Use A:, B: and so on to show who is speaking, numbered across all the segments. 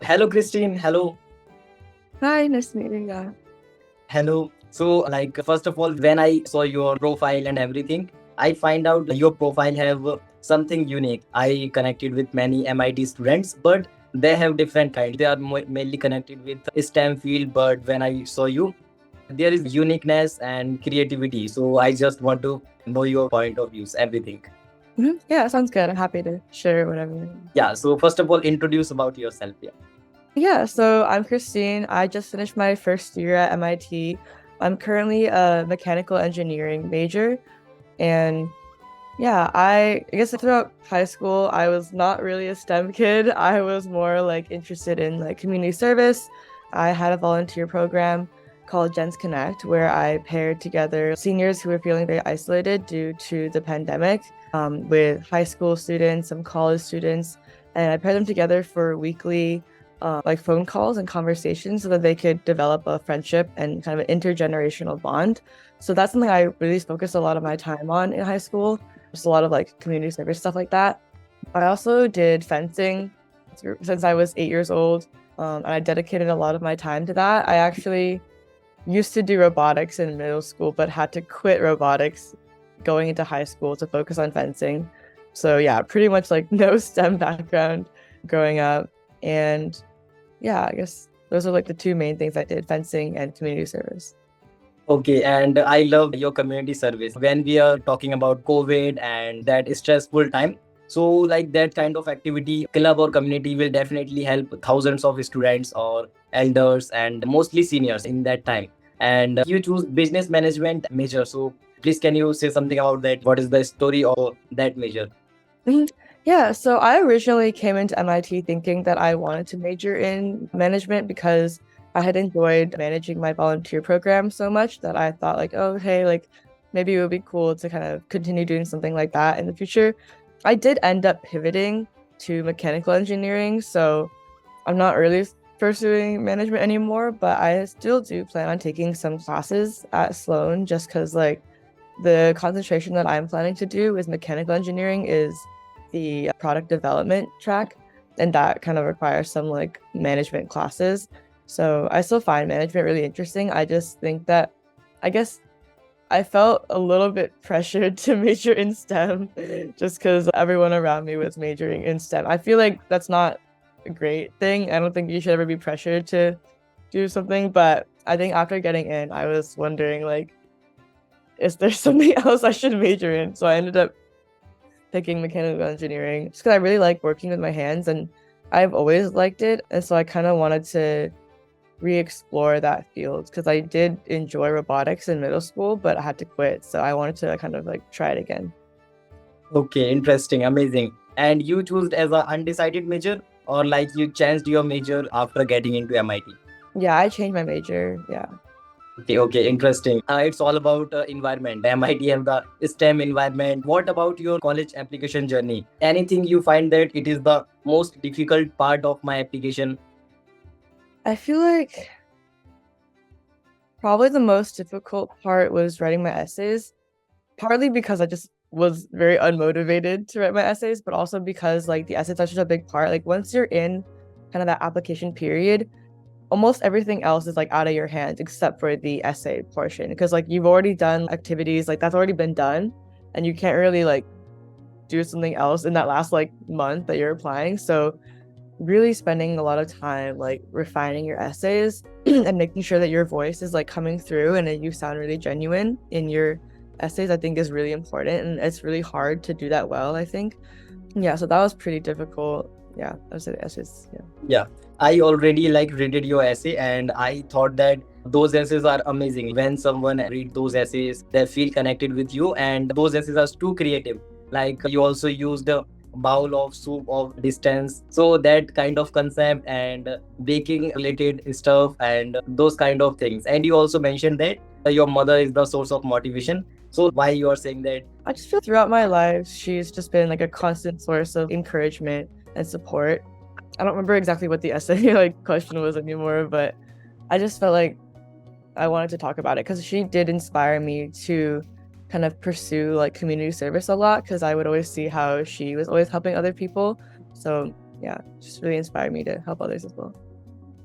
A: Hello, Christine. Hello.
B: Hi, nice meeting you.
A: Hello. So, first of all, when I saw your profile and everything, I find out your profile have something unique. I connected with many MIT students, but they have different kind. They are mainly connected with STEM field, but when I saw you, there is uniqueness and creativity. So I just want to know your point of views, everything.
B: Yeah, sounds good. I'm happy to share whatever.
A: Yeah. So first of all, introduce about yourself. Yeah.
B: Yeah, so I'm Christine. I just finished my first year at MIT. I'm currently a mechanical engineering major. And yeah, I guess throughout high school, I was not really a STEM kid. I was more like interested in like community service. I had a volunteer program called Gens Connect, where I paired together seniors who were feeling very isolated due to the pandemic with high school students, some college students, and I paired them together for weekly like phone calls and conversations so that they could develop a friendship and kind of an intergenerational bond. So that's something I really focused a lot of my time on in high school. Just a lot of like community service stuff like that. I also did fencing since I was 8 years old, and I dedicated a lot of my time to that. I actually used to do robotics in middle school, but had to quit robotics going into high school to focus on fencing. So yeah, pretty much like no STEM background growing up. And yeah, I guess those are like the two main things I did, fencing and community service.
A: Okay, and I love your community service. When we are talking about COVID and that stressful time, so like that kind of activity, club or community will definitely help thousands of students or elders and mostly seniors in that time. And you choose business management major. So please, can you say something about that? What is the story of that major?
B: Mhm. Yeah, so I originally came into MIT thinking that I wanted to major in management because I had enjoyed managing my volunteer program so much that I thought like, oh, hey, like maybe it would be cool to kind of continue doing something like that in the future. I did end up pivoting to mechanical engineering, so I'm not really pursuing management anymore, but I still do plan on taking some classes at Sloan just because like the concentration that I'm planning to do with mechanical engineering is the product development track, and that kind of requires some like management classes. So I still find management really interesting. I just think that I guess I felt a little bit pressured to major in STEM just because everyone around me was majoring in STEM. I feel like that's not a great thing. I don't think you should ever be pressured to do something, but I think after getting in, I was wondering like, is there something else I should major in? So I ended up picking mechanical engineering just because I really like working with my hands and I've always liked it. And so I kind of wanted to re-explore that field because I did enjoy robotics in middle school, but I had to quit. So I wanted to kind of like try it again.
A: Okay, interesting, amazing. And you chose as a undecided major or like you changed your major after getting into MIT?
B: Yeah, I changed my major. Yeah.
A: Okay, interesting. It's all about environment. MIT have the STEM environment. What about your college application journey? Anything you find that it is the most difficult part of my application?
B: I feel like probably the most difficult part was writing my essays, partly because I just was very unmotivated to write my essays, but also because like the essays are such a big part. Like once you're in kind of that application period, almost everything else is like out of your hands except for the essay portion because like you've already done activities like that's already been done and you can't really like do something else in that last like month that you're applying. So really spending a lot of time like refining your essays and making sure that your voice is like coming through and that you sound really genuine in your essays, I think is really important. And it's really hard to do that well, I think. Yeah, so that was pretty difficult. Yeah, I would say the essays. Yeah.
A: Yeah, I already like read your essay and I thought that those essays are amazing. When someone read those essays, they feel connected with you and those essays are too creative. Like you also used a bowl of soup of distance. So that kind of concept and baking related stuff and those kind of things. And you also mentioned that your mother is the source of motivation. So why you are saying that?
B: I just feel throughout my life, she's just been like a constant source of encouragement and support. I don't remember exactly what the essay like question was anymore, but I just felt like I wanted to talk about it because she did inspire me to kind of pursue like community service a lot because I would always see how she was always helping other people. So yeah, just really inspired me to help others as well.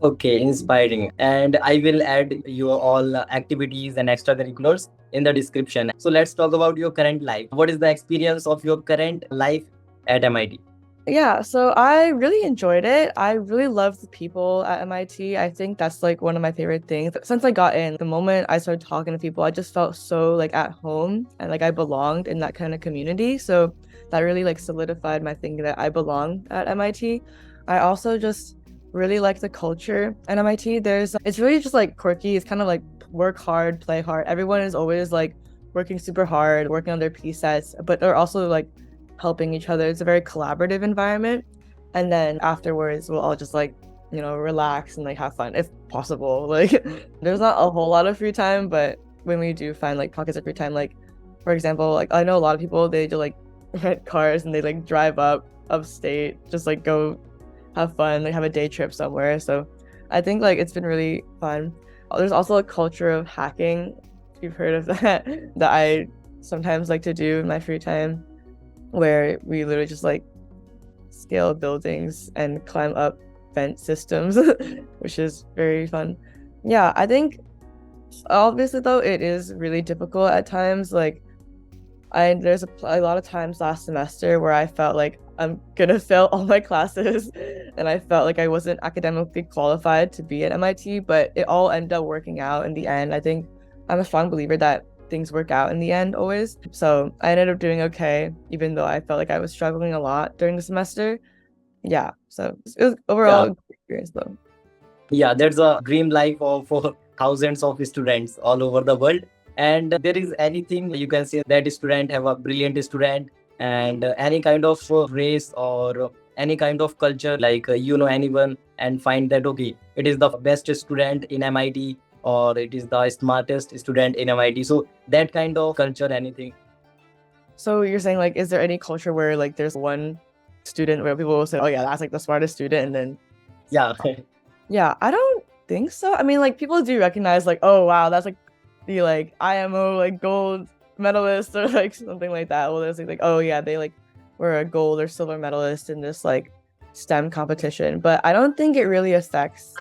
A: Okay, inspiring. And I will add your all activities and extracurriculars in the description. So let's talk about your current life. What is the experience of your current life at MIT?
B: Yeah, so I really enjoyed it. I really love the people at MIT. I think that's like one of my favorite things. Since I got in, the moment I started talking to people, I just felt so like at home and like I belonged in that kind of community. So that really like solidified my thinking that I belong at MIT. I also just really like the culture at MIT. It's really just like quirky. It's kind of like work hard, play hard. Everyone is always like working super hard, working on their P sets, but they're also like helping each other. It's a very collaborative environment. And then afterwards, we'll all just like, relax and like have fun if possible. Like, there's not a whole lot of free time, but when we do find like pockets of free time, like, for example, like I know a lot of people, they do like rent cars and they like drive upstate, just like go have fun, like have a day trip somewhere. So I think like it's been really fun. There's also a culture of hacking, if you've heard of that, that I sometimes like to do in my free time, where we literally just like scale buildings and climb up vent systems, which is very fun. Yeah, I think obviously though it is really difficult at times. Like there's a lot of times last semester where I felt like I'm gonna fail all my classes and I felt like I wasn't academically qualified to be at MIT, but it all ended up working out in the end. I think I'm a strong believer that things work out in the end always. So I ended up doing okay, even though I felt like I was struggling a lot during the semester. Yeah, so it was overall
A: Yeah,
B: a good experience though.
A: yeah, that's a dream life of thousands of students all over the world. And there is anything you can say that student have a brilliant student and any kind of race or any kind of culture, like anyone and find that okay, it is the best student in MIT or it is the smartest student in MIT. So that kind of culture, anything.
B: So you're saying like, is there any culture where like there's one student where people will say, oh yeah, that's like the smartest student, and then
A: Yeah.
B: yeah, I don't think so. I mean, like people do recognize like, oh wow, that's like the like IMO like gold medalist or like something like that. Well, there's like, oh yeah, they like were a gold or silver medalist in this like STEM competition. But I don't think it really affects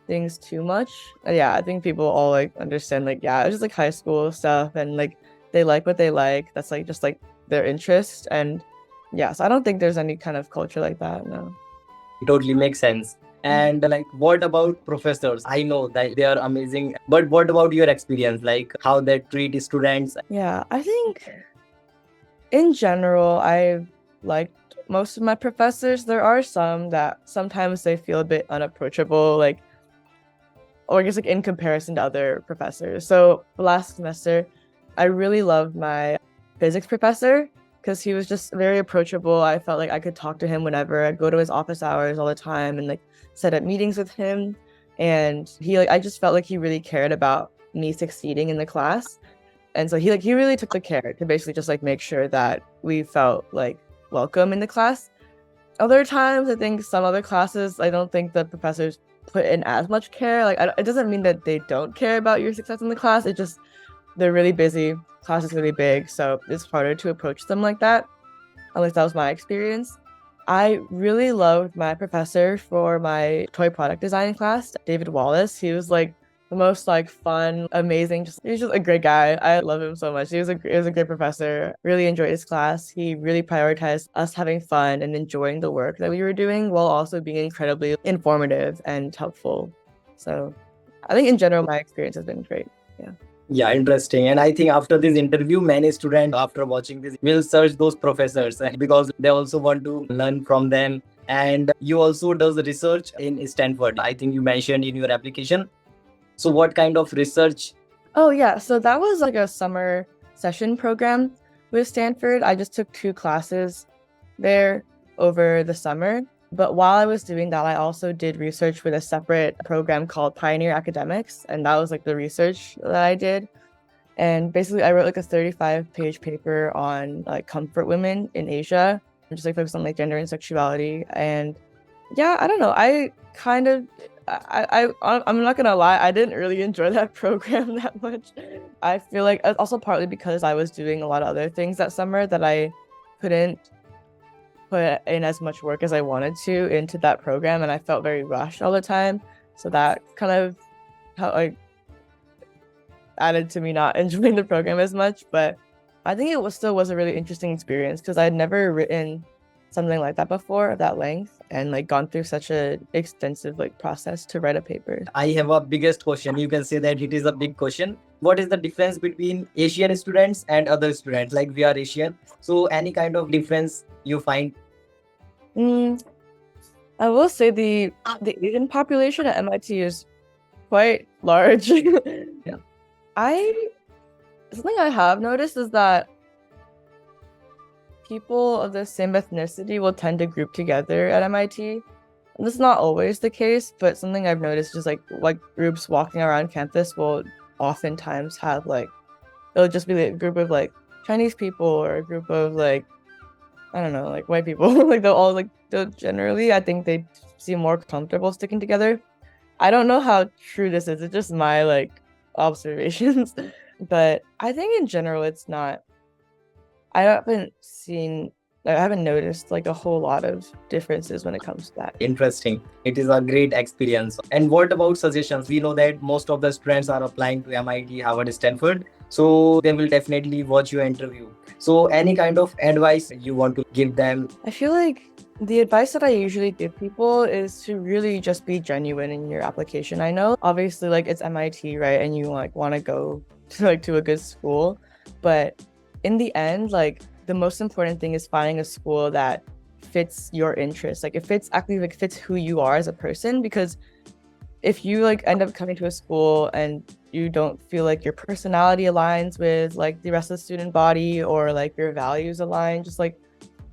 B: things too much. Yeah, I think people all like understand like, yeah, it's just like high school stuff and like they like what they like. That's like just like their interest. And yeah, so I don't think there's any kind of culture like that. No.
A: Totally makes sense. And like, what about professors? I know that they are amazing, but what about your experience? Like, how they treat students?
B: Yeah, I think in general, I liked most of my professors. There are some that sometimes they feel a bit unapproachable, like, or I guess like in comparison to other professors. So last semester, I really loved my physics professor because he was just very approachable. I felt like I could talk to him whenever. I'd go to his office hours all the time and like set up meetings with him. And I just felt like he really cared about me succeeding in the class. And so he really took the care to basically just like make sure that we felt like welcome in the class. Other times, I think some other classes, I don't think the professors put in as much care. Like it doesn't mean that they don't care about your success in the class. It just they're really busy. Class is really big, so it's harder to approach them like that. At least that was my experience. I really loved my professor for my toy product design class, David Wallace. He was like the most like fun, amazing. He was just a great guy. I love him so much. He was a great professor. Really enjoyed his class. He really prioritized us having fun and enjoying the work that we were doing while also being incredibly informative and helpful. So I think in general, my experience has been great. Yeah.
A: Yeah, interesting. And I think after this interview, many students, after watching this, will search those professors because they also want to learn from them. And you also does research in Stanford. I think you mentioned in your application. So what kind of research?
B: Oh yeah, so that was like a summer session program with Stanford. I just took 2 classes there over the summer. But while I was doing that, I also did research with a separate program called Pioneer Academics, and that was like the research that I did. And basically, I wrote like a 35-page paper on like comfort women in Asia, and just like focused on like gender and sexuality. And yeah, I don't know. I'm not gonna lie, I didn't really enjoy that program that much. I feel like also partly because I was doing a lot of other things that summer that I couldn't put in as much work as I wanted to into that program, and I felt very rushed all the time. So that kind of how like added to me not enjoying the program as much. But I think it was still was a really interesting experience because I'd never written something like that before of that length and like gone through such a extensive like process to write a paper.
A: I have a biggest question. You can say that it is a big question. What is the difference between Asian students and other students? Like we are Asian, so any kind of difference you find?
B: Mm, I will say the Asian population at MIT is quite large.
A: Yeah.
B: I Something I have noticed is that people of the same ethnicity will tend to group together at MIT. And this is not always the case, but something I've noticed is like groups walking around campus will oftentimes have like it'll just be like a group of like Chinese people or a group of like I don't know, like white people. Like they'll generally I think they seem more comfortable sticking together. I don't know how true this is. It's just my like observations. But I think in general it's not I haven't noticed like a whole lot of differences when it comes to that.
A: Interesting. It is a great experience. And what about suggestions? We know that most of the students are applying to MIT, Harvard, Stanford. So they will definitely watch your interview. So any kind of advice you want to give them?
B: I feel like the advice that I usually give people is to really just be genuine in your application. I know obviously like it's MIT, right? And you like want to go to a good school, but in the end, like the most important thing is finding a school that fits your interests. Like it fits actually like fits who you are as a person, because if you like end up coming to a school and you don't feel like your personality aligns with like the rest of the student body or like your values align just like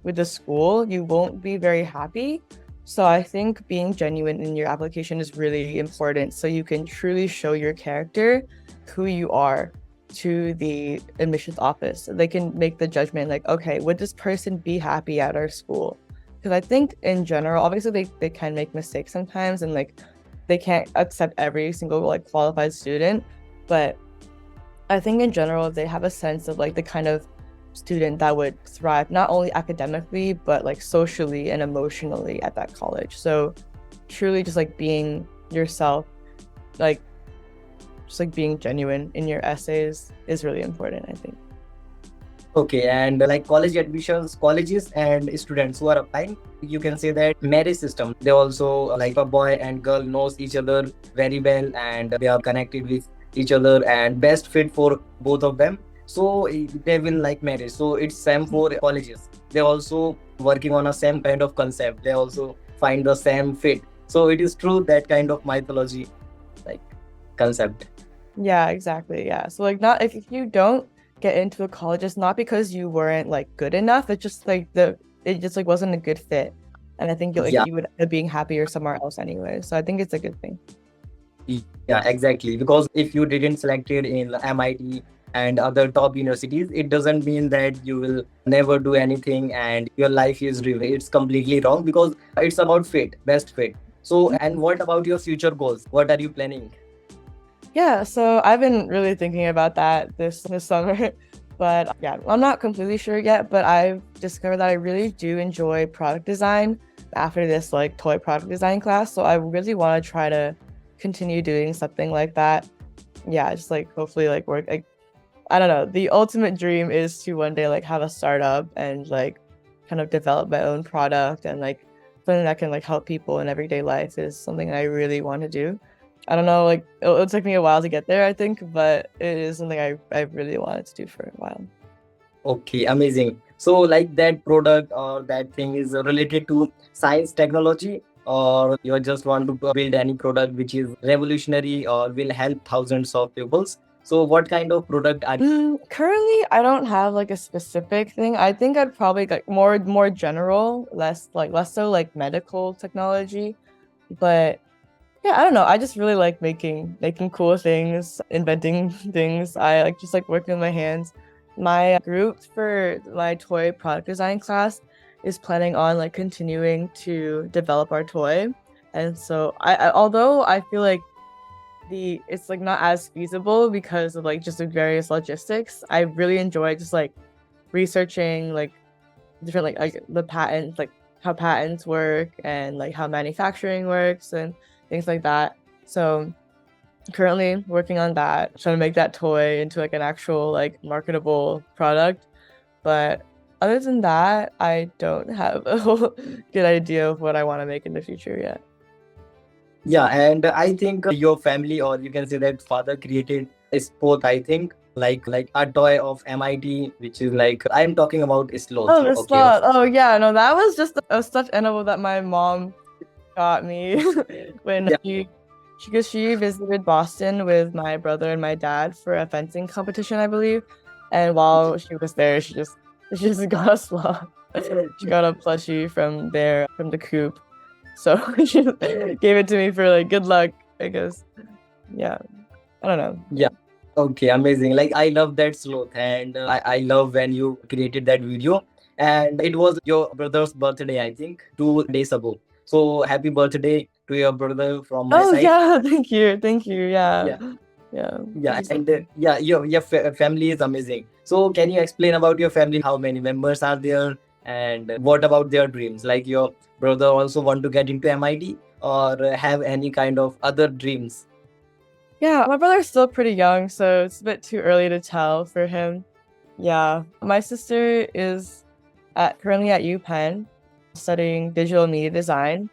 B: with the school, you won't be very happy. So I think being genuine in your application is really important so you can truly show your character, who you are, to the admissions office. So they can make the judgment like, okay, would this person be happy at our school? Because I think in general, obviously they can make mistakes sometimes and like they can't accept every single like qualified student, but I think in general they have a sense of like the kind of student that would thrive not only academically but like socially and emotionally at that college. So truly just like being yourself, like just like being genuine in your essays is really important, I think.
A: Okay, and like college admissions, colleges and students who are applying, you can say that marriage system. They also like a boy and girl knows each other very well and they are connected with each other and best fit for both of them. So they will like marriage. So it's same for colleges. They also working on a same kind of concept. They also find the same fit. So it is true that kind of mythology, like concept.
B: Yeah, exactly. Yeah. So like not if you don't get into a college, it's not because you weren't like good enough. It's just like it just like wasn't a good fit. And I think
A: Yeah.
B: you would end up being happier somewhere else anyway. So I think it's a good thing.
A: Yeah, exactly. Because if you didn't select it in MIT and other top universities, it doesn't mean that you will never do anything and your life is ruined. It's completely wrong because it's about fit, best fit. So, and what about your future goals? What are you planning?
B: Yeah, so I've been really thinking about that this summer. But yeah, I'm not completely sure yet, but I've discovered that I really do enjoy product design after this like toy product design class. So I really want to try to continue doing something like that. Yeah, just like hopefully like work like I don't know. The ultimate dream is to one day like have a startup and like kind of develop my own product and like something that can like help people in everyday life is something I really want to do. I don't know, like it'll take me a while to get there, I think, but it is something I really wanted to do for a while.
A: Okay, amazing. So, like that product or that thing is related to science, technology, or you just want to build any product which is revolutionary or will help thousands of pupils. So, what kind of product are
B: Currently, I don't have like a specific thing. I think I'd probably like more general, less so like medical technology. But yeah, I don't know. I just really like making cool things, inventing things. I like just like working with my hands. My group for my toy product design class is planning on like continuing to develop our toy. And so although I feel like the it's like not as feasible because of like just the various logistics, I really enjoy just like researching like different like the patents, like how patents work and like how manufacturing works and things like that. So currently working on that, trying to make that toy into like an actual like marketable product. But other than that, I don't have a whole good idea of what I want to make in the future yet.
A: Yeah, and I think your family, or you can say that father, created a sport. I think like a toy of MIT, which is like I'm talking about sloth.
B: Oh, the
A: Okay,
B: sloth. Oh yeah, no, that was just a stuffed animal that my mom got me when
A: yeah.
B: because she visited Boston with my brother and my dad for a fencing competition, I believe. And while she was there, she just got a sloth. She got a plushie from there from the coop. So she gave it to me for like good luck, I guess. Yeah. I don't know.
A: Yeah. Okay, amazing. Like I love that sloth, and I love when you created that video. And it was your brother's birthday, I think, 2 days ago. So happy birthday to your brother from my
B: Oh
A: side.
B: yeah, thank you. Thank you. Yeah.
A: Yeah,
B: Yeah.
A: yeah, and yeah, your family is amazing. So can you explain about your family? How many members are there, and what about their dreams? Like your brother also want to get into MIT, or have any kind of other dreams?
B: Yeah, my brother's still pretty young, so it's a bit too early to tell for him. Yeah. My sister is currently at UPenn studying digital media design.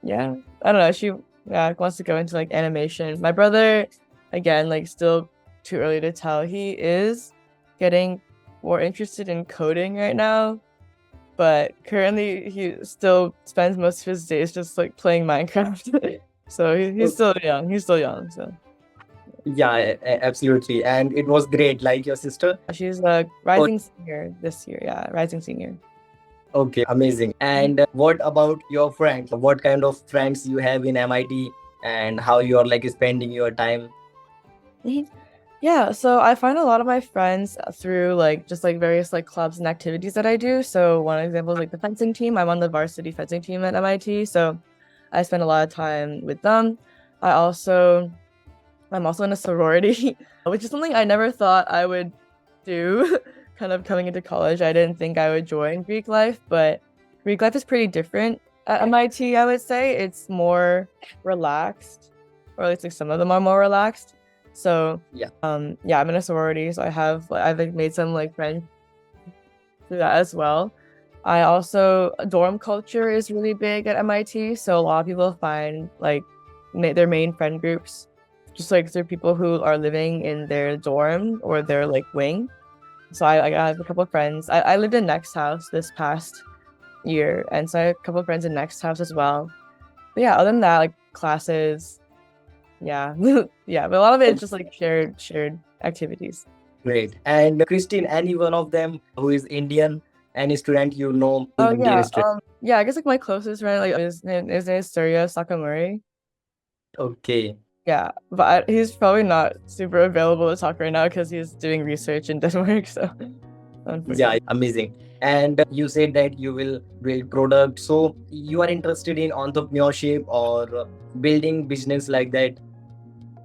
B: Yeah. I don't know. She wants to go into like animation. My brother, again, like still too early to tell. He is getting more interested in coding right now, but currently he still spends most of his days just like playing Minecraft. So he's still young. He's still young. So
A: Yeah, absolutely. And it was great. Like your sister.
B: she's a rising senior this year. Yeah, rising senior.
A: Okay, amazing. And what about your friends? What kind of friends you have in MIT, and how you are like spending your time?
B: Mhm. Yeah, so I find a lot of my friends through like just like various like clubs and activities that I do. So one example is like the fencing team. I'm on the varsity fencing team at MIT, so I spend a lot of time with them. I also I'm also in a sorority, which is something I never thought I would do. Kind of coming into college, I didn't think I would join Greek life, but Greek life is pretty different at MIT, I would say. It's more relaxed, or at least like some of them are more relaxed. So
A: Yeah.
B: yeah, I'm in a sorority, so I've like made some like friends through that as well. I also dorm culture is really big at MIT, so a lot of people find like their main friend groups just like through people who are living in their dorm or their like wing. So I have a couple of friends. I lived in Next House this past year, and so I have a couple of friends in Next House as well. But yeah, other than that, like classes, yeah, yeah. But a lot of it is just like shared activities.
A: Great. And Christine, any one of them who is Indian, any student you know who
B: Oh
A: is Indian
B: yeah,
A: student?
B: yeah. I guess like my closest friend like his name is Surya Sakamuri.
A: Okay.
B: Yeah, but he's probably not super available to talk right now because he's doing research in Denmark. So
A: Yeah,
B: unfortunately.
A: amazing. And you said that you will build product. So you are interested in entrepreneurship or building business like that?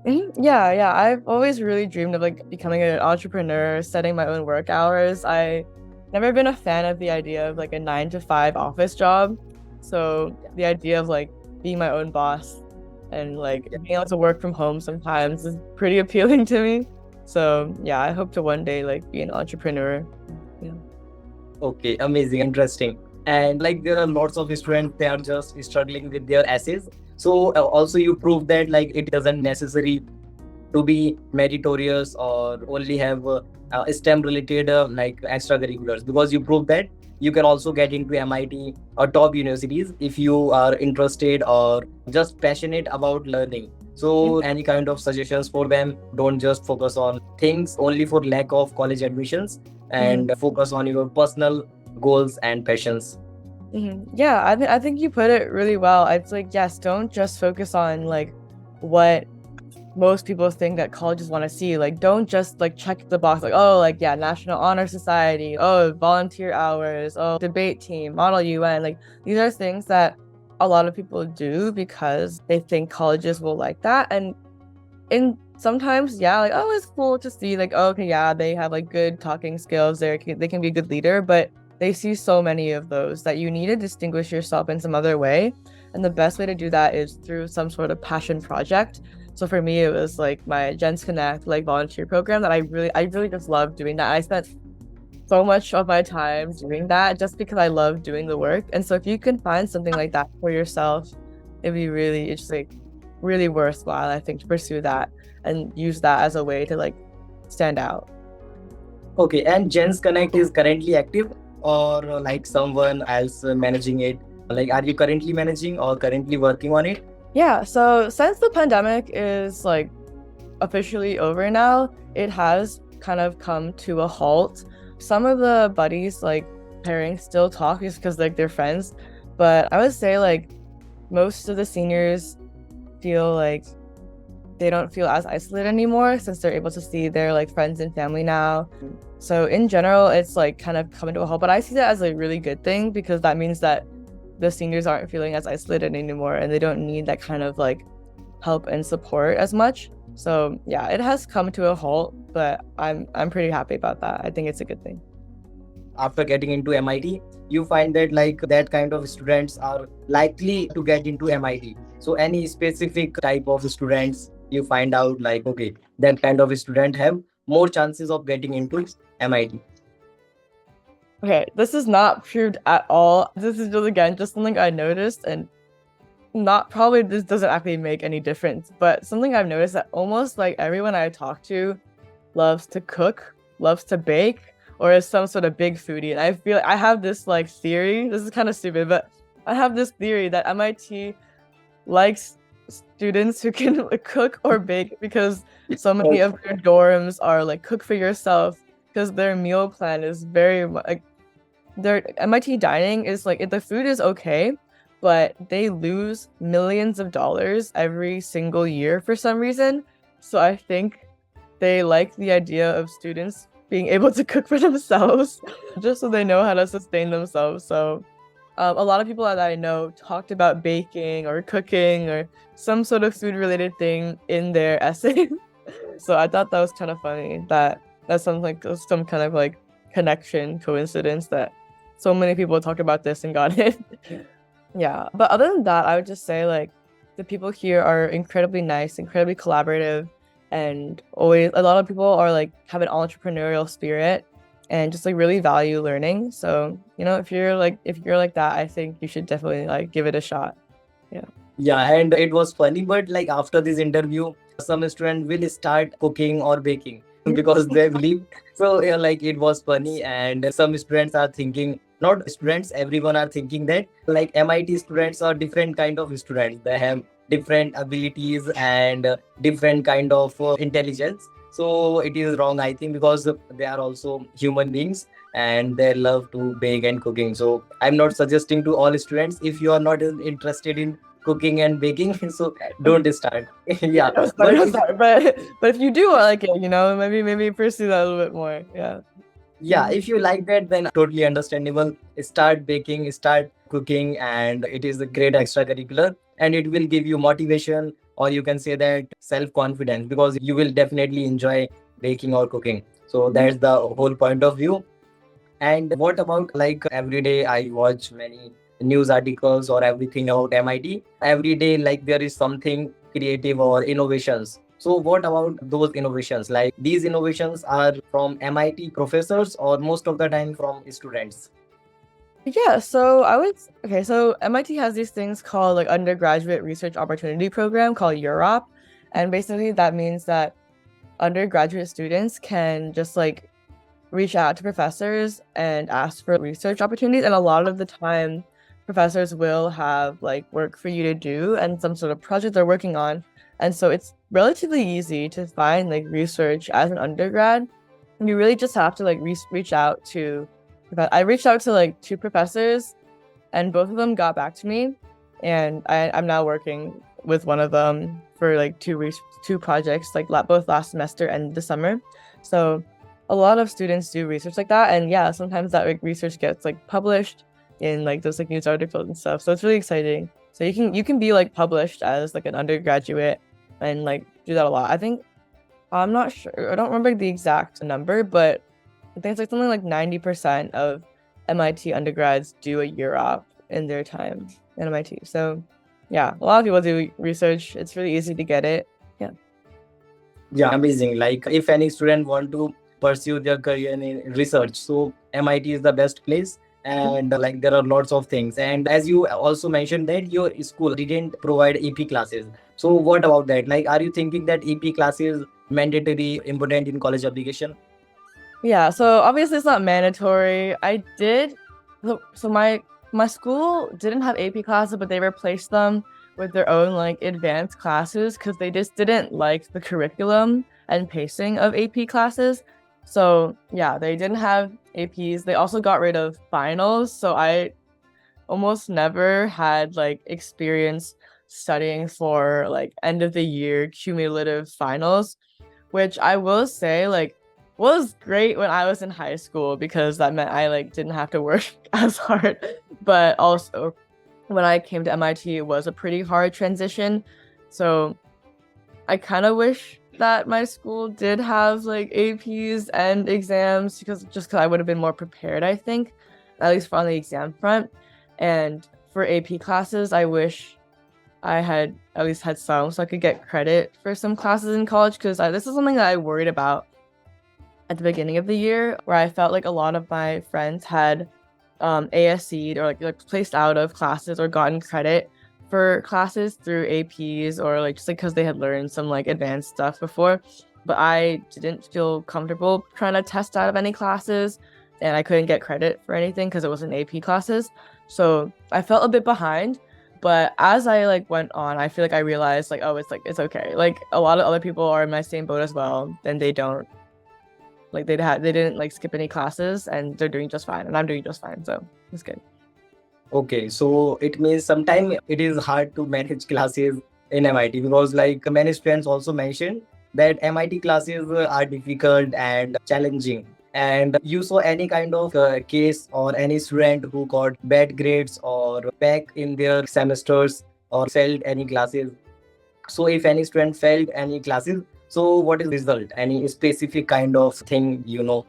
B: Yeah, yeah. I've always really dreamed of like becoming an entrepreneur, setting my own work hours. I never been a fan of the idea of like a 9 to 5 office job. So the idea of like being my own boss and like being able to work from home sometimes is pretty appealing to me. So yeah, I hope to one day like be an entrepreneur. Yeah.
A: Okay, amazing, interesting. And like there are lots of students, they are just struggling with their essays. So also you prove that like it doesn't necessary to be meritorious or only have STEM related like extracurriculars, because you prove that you can also get into MIT or top universities if you are interested or just passionate about learning. So any kind of suggestions for them? Don't just focus on things only for lack of college admissions, and focus on your personal goals and passions.
B: Yeah, I think you put it really well. It's like, yes, don't just focus on like what most people think that colleges want to see. Like, don't just like check the box, like, oh, like, yeah, National Honor Society, oh, volunteer hours, oh, debate team, Model UN. Like, these are things that a lot of people do because they think colleges will like that. And sometimes, yeah, like, oh, it's cool to see, like, oh, okay, yeah, they have like good talking skills, they can be a good leader. But they see so many of those that you need to distinguish yourself in some other way. And the best way to do that is through some sort of passion project. So for me, it was like my Gens Connect like volunteer program that I really just love doing that. I spent so much of my time doing that just because I love doing the work. And so if you can find something like that for yourself, it's just like really worthwhile, I think, to pursue that and use that as a way to like stand out.
A: Okay, and Gens Connect is currently active, or like someone else managing it? Like, are you currently managing or currently working on it?
B: Yeah, so since the pandemic is like officially over now, it has kind of come to a halt. Some of the buddies, like pairings, still talk just because like they're friends, but I would say like most of the seniors feel like they don't feel as isolated anymore since they're able to see their like friends and family now. So in general, it's like kind of coming to a halt, but I see that as a really good thing because that means that the seniors aren't feeling as isolated anymore and they don't need that kind of like help and support as much. So yeah, it has come to a halt, but I'm pretty happy about that. I think it's a good thing.
A: After getting into MIT, you find that like that kind of students are likely to get into MIT. So any specific type of students you find out like, okay, that kind of student have more chances of getting into MIT.
B: Okay, this is not proved at all. This is just again just something I noticed and not probably this doesn't actually make any difference, but something I've noticed that almost like everyone I talk to loves to cook, loves to bake, or is some sort of big foodie. And I feel like I have this like theory, this is kind of stupid, but I have this theory that MIT likes students who can cook or bake because so many of their dorms are like cook for yourself because their meal plan is very like their MIT dining is like if the food is okay, but they lose millions of dollars every single year for some reason. So I think they like the idea of students being able to cook for themselves just so they know how to sustain themselves. So a lot of people that I know talked about baking or cooking or some sort of food related thing in their essay. So I thought that was kind of funny that that's something like some kind of like connection coincidence that so many people talked about this and got it. Yeah, but other than that, I would just say like the people here are incredibly nice, incredibly collaborative, and always a lot of people are like have an entrepreneurial spirit and just like really value learning. So, you know, if you're like that, I think you should definitely like give it a shot. Yeah.
A: Yeah, and it was funny, but like after this interview, some student will start cooking or baking because they believe. So yeah, like it was funny, and some students are thinking, not students, everyone are thinking that like MIT students are different kind of students. They have different abilities and different kind of intelligence. So it is wrong, I think, because they are also human beings and they love to bake and cooking. So I'm not suggesting to all students, if you are not interested in cooking and baking, so don't start. Yeah,
B: I'm sorry,
A: but
B: I'm sorry, but if you do like it, you know, maybe pursue that a little bit more. Yeah.
A: yeah, if you like that, then totally understandable. Start baking, start cooking, and it is a great extracurricular, and it will give you motivation, or you can say that self confidence, because you will definitely enjoy baking or cooking. So that's the whole point of view. And what about like every day I watch many news articles or everything about MIT. Every day, like there is something creative or innovations. So what about those innovations? Like these innovations are from MIT professors or most of the time from students?
B: Yeah, so MIT has these things called like undergraduate research opportunity program called UROP. And basically that means that undergraduate students can just like reach out to professors and ask for research opportunities. And a lot of the time, professors will have like work for you to do and some sort of project they're working on. And so it's relatively easy to find like research as an undergrad. You really just have to like reach out to. I reached out to like two professors, and both of them got back to me, and I'm now working with one of them for like two projects, like both last semester and the summer. So a lot of students do research like that, and yeah, sometimes that like research gets like published in like those like news articles and stuff. So it's really exciting. So you can be like published as like an undergraduate and like do that a lot. I think I'm not sure. I don't remember the exact number, but I think it's like something like 90% of MIT undergrads do a year off in their time at MIT. So yeah, a lot of people do research. It's really easy to get it. Yeah.
A: Yeah, amazing. Like if any student want to pursue their career in research, so MIT is the best place. And like there are lots of things. And as you also mentioned that your school didn't provide EP classes. So what about that? Like, are you thinking that EP classes mandatory, important in college application?
B: Yeah, so obviously it's not mandatory. I did so my school didn't have AP classes, but they replaced them with their own like advanced classes because they just didn't like the curriculum and pacing of AP classes. So yeah, they didn't have APs. They also got rid of finals, so I almost never had like experience studying for like end of the year cumulative finals, which I will say like was great when I was in high school because that meant I like didn't have to work as hard. But also when I came to MIT, it was a pretty hard transition. So I kind of wish that my school did have like APs and exams because I would have been more prepared, I think, at least on the exam front. And for AP classes, I wish I had at least had some so I could get credit for some classes in college because this is something that I worried about at the beginning of the year where I felt like a lot of my friends had ASC'd or like placed out of classes or gotten credit for classes through APs or like just like because they had learned some like advanced stuff before. But I didn't feel comfortable trying to test out of any classes and I couldn't get credit for anything because it wasn't AP classes. So I felt a bit behind. But as I like went on, I feel like I realized like, oh, it's okay. Like a lot of other people are in my same boat as well, and they don't like they didn't like skip any classes and they're doing just fine and I'm doing just fine. So it's good.
A: Okay, so it means sometimes it is hard to manage classes in MIT because like many students also mentioned that MIT classes are difficult and challenging. And you saw any kind of case or any student who got bad grades or back in their semesters or failed any classes. So if any student failed any classes, so what is result? Any specific kind of thing, you know?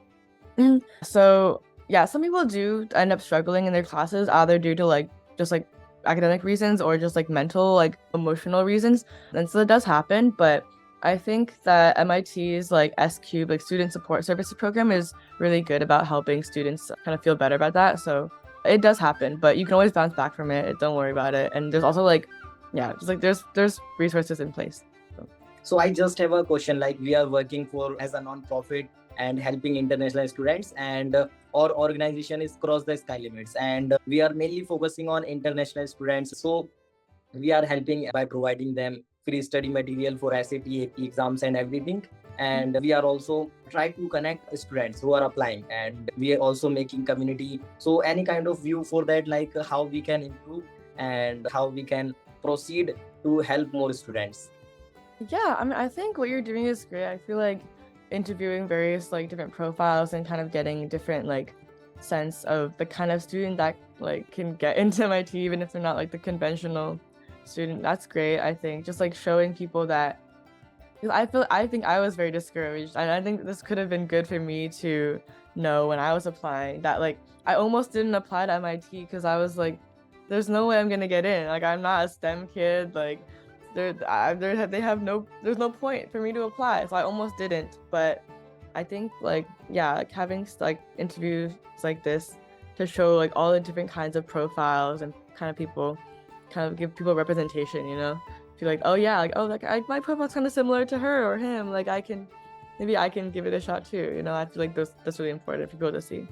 B: So yeah, some people do end up struggling in their classes either due to like just like academic reasons or just like mental like emotional reasons. And so it does happen, but I think that MIT's like SQ like student support services program is really good about helping students kind of feel better about that. So it does happen, but you can always bounce back from it. Don't worry about it. And there's also like yeah, just like there's resources in place.
A: So I just have a question. Like we are working for as a non-profit and helping international students, and our organization is cross the sky limits, and we are mainly focusing on international students. So we are helping by providing them free study material for SAT, AP exams, and everything. And we are also trying to connect students who are applying, and we are also making community. So any kind of view for that, like how we can improve and how we can proceed to help more students.
B: Yeah, I mean, I think what you're doing is great. I feel like interviewing various like different profiles and kind of getting different like sense of the kind of student that like can get into MIT even if they're not like the conventional student. That's great, I think. Just like showing people that 'cause I think I was very discouraged and I think this could have been good for me to know when I was applying that like I almost didn't apply to MIT because I was like, there's no way I'm gonna get in. Like I'm not a STEM kid. Like they have no there's no point for me to apply, so I almost didn't. But I think like yeah, like having like interviews like this to show like all the different kinds of profiles and kind of people, kind of give people representation, you know, feel like oh yeah, like oh like my profile's kind of similar to her or him, like maybe I can give it a shot too, you know. I feel like that's really important for people to see.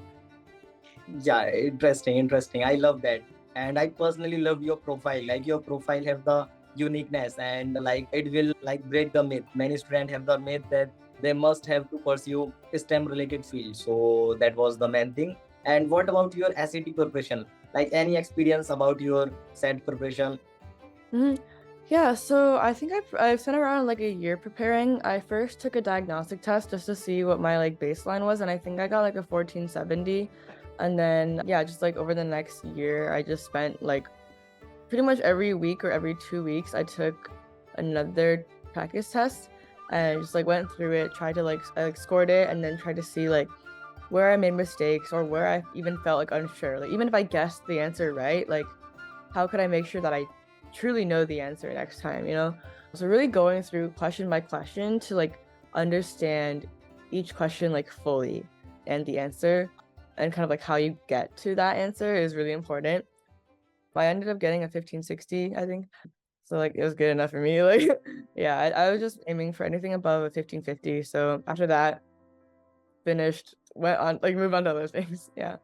A: Yeah, interesting. I love that. And I personally love your profile. Like your profile have the uniqueness, and like it will like break the myth. Many students have the myth that they must have to pursue STEM related field. So that was the main thing. And what about your SAT preparation? Like any experience about your SAT preparation?
B: hmm Yeah, so I think I've spent around like a year preparing. I first took a diagnostic test just to see what my like baseline was, and I think I got like a 1470. And then yeah, just like over the next year, I just spent like pretty much every week or every 2 weeks, I took another practice test and just like went through it, tried to like I, like scored it, and then tried to see like where I made mistakes or where I even felt like unsure. Like even if I guessed the answer right, like how could I make sure that I truly know the answer next time, you know? So really going through question by question to like understand each question like fully and the answer and kind of like how you get to that answer is really important. I ended up getting a 1560, I think. So like it was good enough for me. Like yeah, I was just aiming for anything above a 1550. So after that, finished, went on like moved on to other things. Yeah.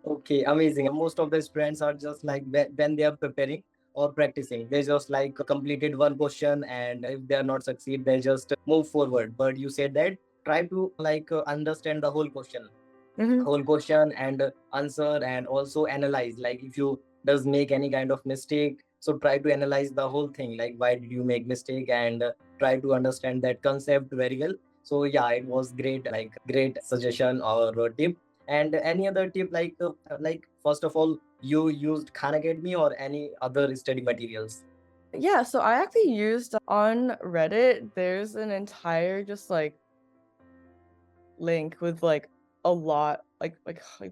A: Okay, amazing. Most of the students are just like when they are preparing or practicing, they just like completed one question, and if they are not succeed, they just move forward. But you said that try to like understand the
B: Hmm.
A: whole question and answer, and also analyze. Like if you does make any kind of mistake, so try to analyze the whole thing. Like why did you make mistake, and try to understand that concept very well. So yeah, it was great, like great suggestion or tip. And any other tip, like first of all, you used Khan Academy or any other study materials?
B: Yeah, so I actually used on Reddit, there's an entire just like link with like a lot like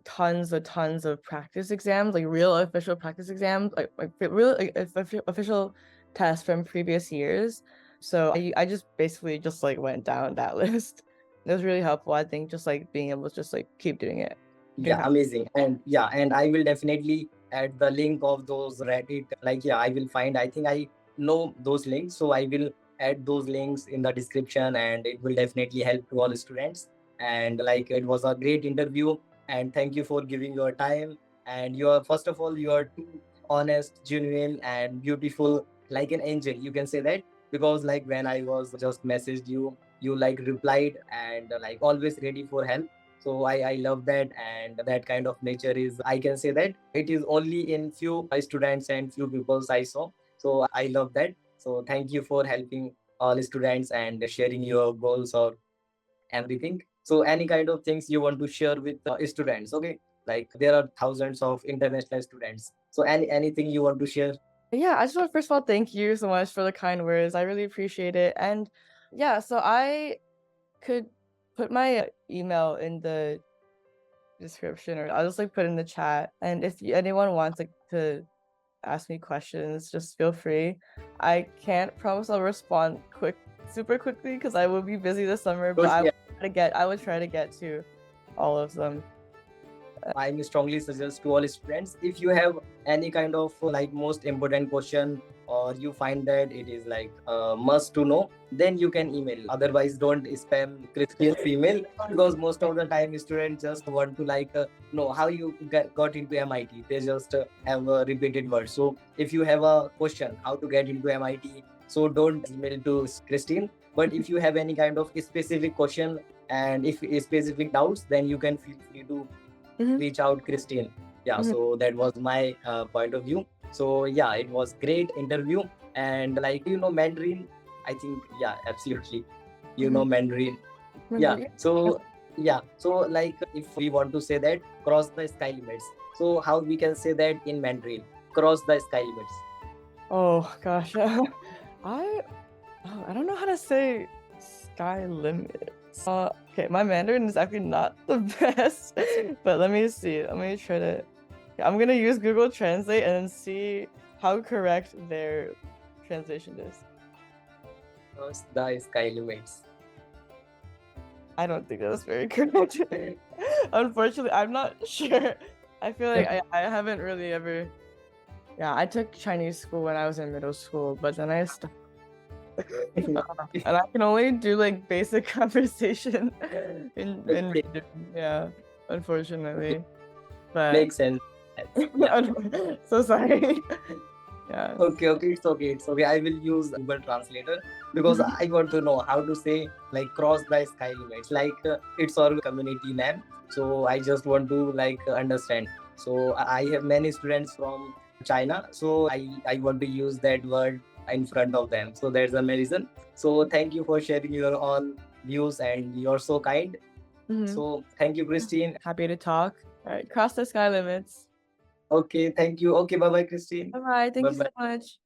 B: tons of practice exams, like real official practice exams, like real like, official tests from previous years. So I just basically just like went down that list. It was really helpful, I think, just like being able to just like keep doing it.
A: Yeah, amazing. And yeah, and I will definitely add the link of those Reddit. Like, yeah, I will find, I think I know those links. So I will add those links in the description, and it will definitely help to all students. And like, it was a great interview. And thank you for giving your time. And you are, first of all, you are too honest, genuine, and beautiful, like an angel. You can say that, because like when I was just messaged you, you like replied, and like always ready for help. So I love that, and that kind of nature is, I can say that it is only in few students and few peoples I saw. So I love that. So thank you for helping all students and sharing your goals or everything. So any kind of things you want to share with students? Okay, like there are thousands of international students. So anything you want to share?
B: Yeah, I just want to first of all thank you so much for the kind words. I really appreciate it. And yeah, so I could put my email in the description, or I'll just like put in the chat. And if anyone wants like to ask me questions, just feel free. I can't promise I'll respond super quickly because I will be busy this summer, but
A: Totally.
B: I would try to get to all of them.
A: I strongly suggest to all students, if you have any kind of like most important question, or you find that it is like must to know, then you can email. Otherwise, don't spam Christian's email, because most of the time students just want to like know how you got into MIT. They just have a repeated word. So if you have a question how to get into MIT, so don't email to Christine. But if you have any kind of specific question and if specific doubts, then you can feel free to
B: Mhm.
A: reach out Christine. Yeah,
B: Mhm.
A: so that was my point of view. So yeah, it was great interview. And like, you know Mandarin, I think, yeah, absolutely, you know
B: Mhm.
A: Mandarin. Yeah,
B: Mhm.
A: so yeah, so like if we want to say that cross the sky limits, so how we can say that in Mandarin, cross the sky limits?
B: Oh gosh, I I don't know how to say sky limits. Okay, my Mandarin is actually not the best, but let me see. Let me try to. Yeah, I'm gonna use Google Translate and then see how correct their translation is.
A: Cross the sky limits.
B: I don't think that was very correct. Unfortunately, I'm not sure. I feel like I haven't really ever. Yeah, I took Chinese school when I was in middle school, but then I stopped. And I can only do like basic conversation in
A: Okay,
B: Mandarin. Yeah, unfortunately. But
A: makes sense. Yeah.
B: so sorry. Yeah.
A: Okay, okay, it's okay, it's okay. I will use Google Translator, because I want to know how to say like cross the sky limits. Like it's our community name, so I just want to like understand. So I have many students from China, so I want to use that word in front of them. So that's the main reason. So thank you for sharing your all views, and you're so kind.
B: Mhm.
A: So thank you, Christine.
B: Happy to talk. All right, cross the sky limits.
A: Okay, thank you. Okay, bye bye, Christine.
B: Bye bye. Thank
A: Bye
B: you so
A: bye.
B: much.